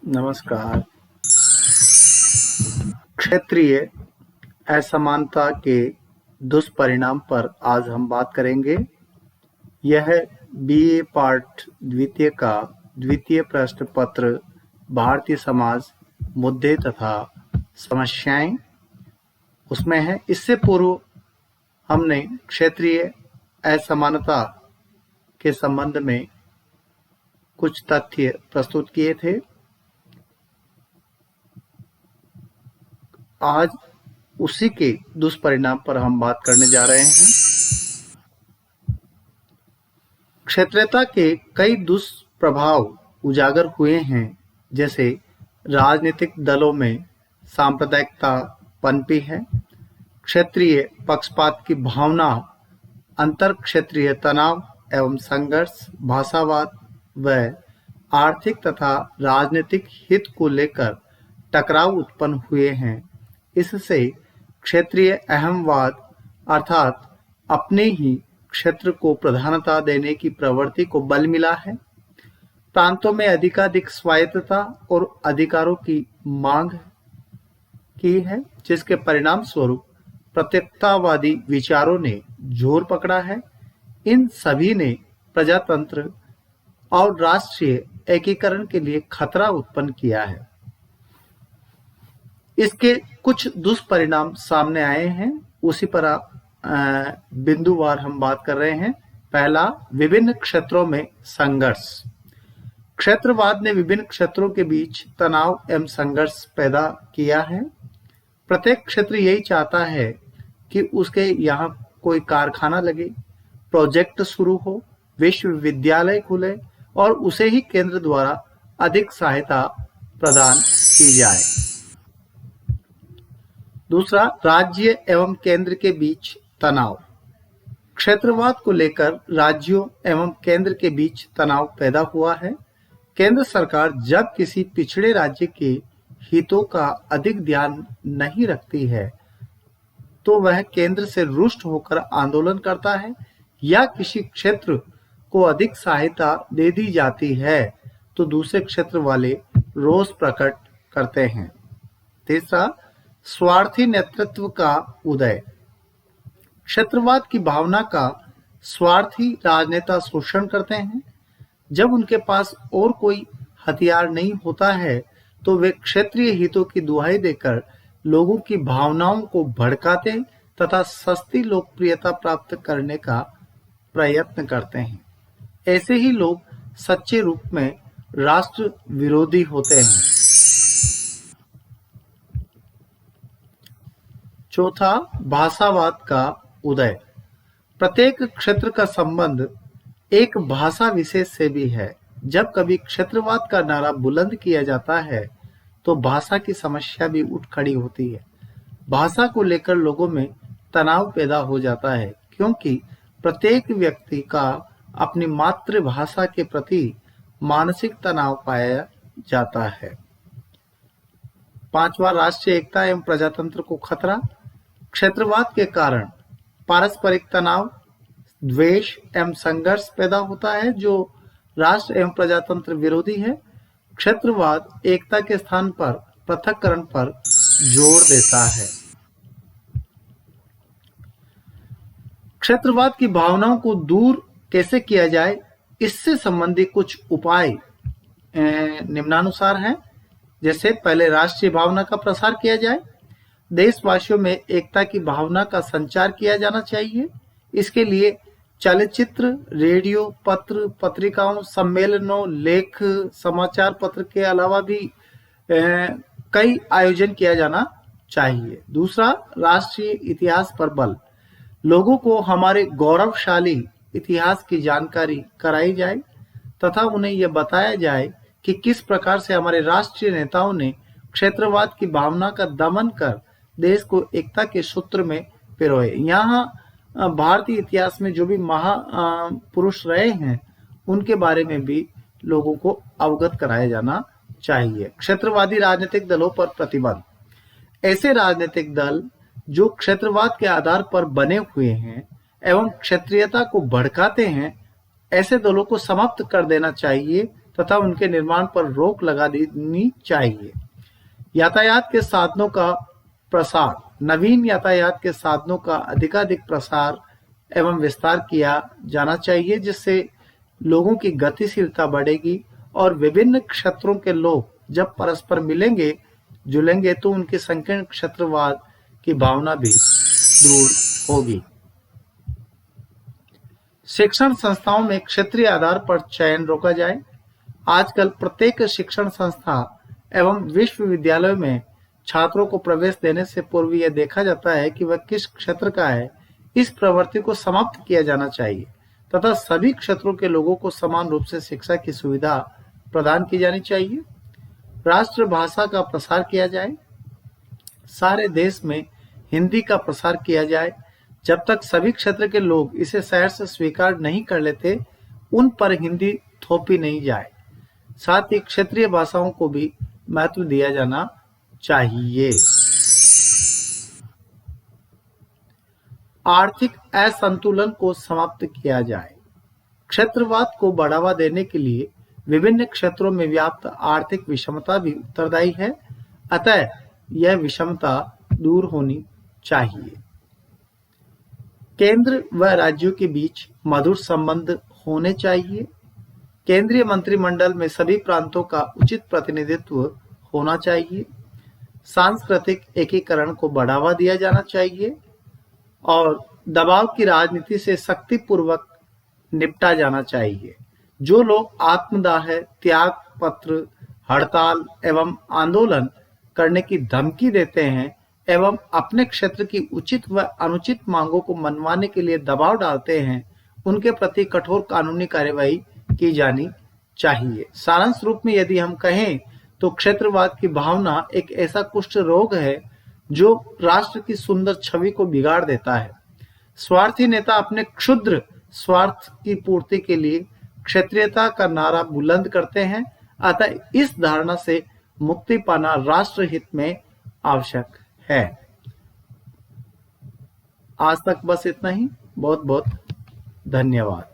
नमस्कार। क्षेत्रीय असमानता के दुष्परिणाम पर आज हम बात करेंगे। यह बीए पाठ द्वितीय का द्वितीय प्रश्न पत्र भारतीय समाज मुद्दे तथा समस्याएं उसमें है। इससे पूर्व हमने क्षेत्रीय असमानता के संबंध में कुछ तथ्य प्रस्तुत किए थे। आज उसी के दुष्परिणाम पर हम बात करने जा रहे हैं। क्षेत्रीयता के कई दुष्प्रभाव उजागर हुए हैं, जैसे राजनीतिक दलों में सांप्रदायिकता पनपी है, क्षेत्रीय पक्षपात की भावना, अंतर क्षेत्रीय तनाव एवं संघर्ष, भाषावाद व आर्थिक तथा राजनीतिक हित को लेकर टकराव उत्पन्न हुए हैं। इससे क्षेत्रीय अहमवाद अर्थात अपने ही क्षेत्र को प्रधानता देने की प्रवृत्ति को बल मिला है। प्रांतों में अधिकाधिक स्वायत्तता और अधिकारों की मांग की है, जिसके परिणाम स्वरूप प्रत्यक्षतावादी विचारों ने जोर पकड़ा है। इन सभी ने प्रजातंत्र और राष्ट्रीय एकीकरण के लिए खतरा उत्पन्न किया है। इसके कुछ दुष्परिणाम सामने आए हैं, उसी पर बिंदुवार हम बात कर रहे हैं। पहला, विभिन्न क्षेत्रों में संघर्ष। क्षेत्रवाद ने विभिन्न क्षेत्रों के बीच तनाव एवं संघर्ष पैदा किया है। प्रत्येक क्षेत्र यही चाहता है कि उसके यहाँ कोई कारखाना लगे, प्रोजेक्ट शुरू हो, विश्वविद्यालय खुले और उसे ही केंद्र द्वारा अधिक सहायता प्रदान की जाए। दूसरा, राज्य एवं केंद्र के बीच तनाव। क्षेत्रवाद को लेकर राज्यों एवं केंद्र के बीच तनाव पैदा हुआ है। केंद्र सरकार जब किसी पिछड़े राज्य के हितों का अधिक ध्यान नहीं रखती है, तो वह केंद्र से रुष्ट होकर आंदोलन करता है, या किसी क्षेत्र को अधिक सहायता दे दी जाती है तो दूसरे क्षेत्र वाले रोष प्रकट करते हैं। तीसरा, स्वार्थी नेतृत्व का उदय। क्षेत्रवाद की भावना का स्वार्थी राजनेता शोषण करते हैं। जब उनके पास और कोई हथियार नहीं होता है, तो वे क्षेत्रीय हितों की दुहाई देकर लोगों की भावनाओं को भड़काते तथा सस्ती लोकप्रियता प्राप्त करने का प्रयत्न करते हैं। ऐसे ही लोग सच्चे रूप में राष्ट्र विरोधी होते हैं। चौथा, भाषावाद का उदय। प्रत्येक क्षेत्र का संबंध एक भाषा विशेष से भी है। जब कभी क्षेत्रवाद का नारा बुलंद किया जाता है, तो भाषा की समस्या भी उठ खड़ी होती है। भाषा को लेकर लोगों में तनाव पैदा हो जाता है, क्योंकि प्रत्येक व्यक्ति का अपनी मातृभाषा के प्रति मानसिक तनाव पाया जाता है। पांचवा, राष्ट्रीय एकता एवं प्रजातंत्र को खतरा। क्षेत्रवाद के कारण पारस्परिक तनाव, द्वेष एवं संघर्ष पैदा होता है, जो राष्ट्र एवं प्रजातंत्र विरोधी है। क्षेत्रवाद एकता के स्थान पर पृथक्करण पर जोर देता है। क्षेत्रवाद की भावनाओं को दूर कैसे किया जाए, इससे संबंधित कुछ उपाय निम्नानुसार हैं। जैसे, पहले राष्ट्रीय भावना का प्रसार किया जाए। देशवासियों में एकता की भावना का संचार किया जाना चाहिए। इसके लिए चलचित्र, रेडियो, पत्र, पत्रिकाओं, सम्मेलनों, लेख, समाचार पत्र के अलावा भी कई आयोजन किया जाना चाहिए। दूसरा, राष्ट्रीय इतिहास पर बल। लोगों को हमारे गौरवशाली इतिहास की जानकारी कराई जाए तथा उन्हें यह बताया जाए कि किस प्रकार से हमारे राष्ट्रीय नेताओं ने क्षेत्रवाद की भावना का दमन कर देश को एकता के सूत्र में पिरोए। यहाँ भारतीय इतिहास में जो भी महापुरुष रहे हैं, उनके बारे में भी लोगों को अवगत कराया जाना चाहिए। क्षेत्रवादी राजनीतिक दलों पर प्रतिबंध। ऐसे राजनीतिक दल जो क्षेत्रवाद के आधार पर बने हुए हैं एवं क्षेत्रीयता को भड़काते हैं, ऐसे दलों को समाप्त कर देना चाहिए तथा उनके निर्माण पर रोक लगा देनी चाहिए। यातायात के साधनों का प्रसार, नवीन यातायात के साधनों का अधिकाधिक प्रसार एवं विस्तार किया जाना चाहिए, जिससे लोगों की गतिशीलता बढ़ेगी और विभिन्न क्षेत्रों के लोग जब परस्पर मिलेंगे जुलेंगे तो उनकी संकीर्ण क्षेत्रवाद की भावना भी दूर होगी। शिक्षण संस्थाओं में क्षेत्रीय आधार पर चयन रोका जाए। आजकल प्रत्येक शिक्षण संस्था एवं विश्वविद्यालयों में छात्रों को प्रवेश देने से पूर्व यह देखा जाता है कि वह किस क्षेत्र का है। इस प्रवृत्ति को समाप्त किया जाना चाहिए तथा सभी क्षेत्रों के लोगों को समान रूप से शिक्षा की सुविधा प्रदान की जानी चाहिए। राष्ट्रभाषा का प्रसार किया जाए। सारे देश में हिंदी का प्रसार किया जाए। जब तक सभी क्षेत्र के लोग इसे सहर्ष से स्वीकार नहीं कर लेते, उन पर हिंदी थोपी नहीं जाए। साथ ही क्षेत्रीय भाषाओं को भी महत्व दिया जाना चाहिए। आर्थिक असंतुलन को समाप्त किया जाए। क्षेत्रवाद को बढ़ावा देने के लिए विभिन्न क्षेत्रों में व्याप्त आर्थिक विषमता भी उत्तरदायी है, अतः यह विषमता दूर होनी चाहिए। केंद्र व राज्यों के बीच मधुर संबंध होने चाहिए। केंद्रीय मंत्रिमंडल में सभी प्रांतों का उचित प्रतिनिधित्व होना चाहिए। सांस्कृतिक एकीकरण को बढ़ावा दिया जाना चाहिए और दबाव की राजनीति से शक्तिपूर्वक निपटा जाना चाहिए। जो लोग आत्मदाह, त्याग पत्र, हड़ताल एवं आंदोलन करने की धमकी देते हैं एवं अपने क्षेत्र की उचित व अनुचित मांगों को मनवाने के लिए दबाव डालते हैं, उनके प्रति कठोर कानूनी कार्यवाही की जानी चाहिए। सारांश रूप में यदि हम कहें तो क्षेत्रवाद की भावना एक ऐसा कुष्ठ रोग है जो राष्ट्र की सुंदर छवि को बिगाड़ देता है। स्वार्थी नेता अपने क्षुद्र स्वार्थ की पूर्ति के लिए क्षेत्रीयता का नारा बुलंद करते हैं, अतः इस धारणा से मुक्ति पाना राष्ट्र हित में आवश्यक है। आज तक बस इतना ही। बहुत बहुत धन्यवाद।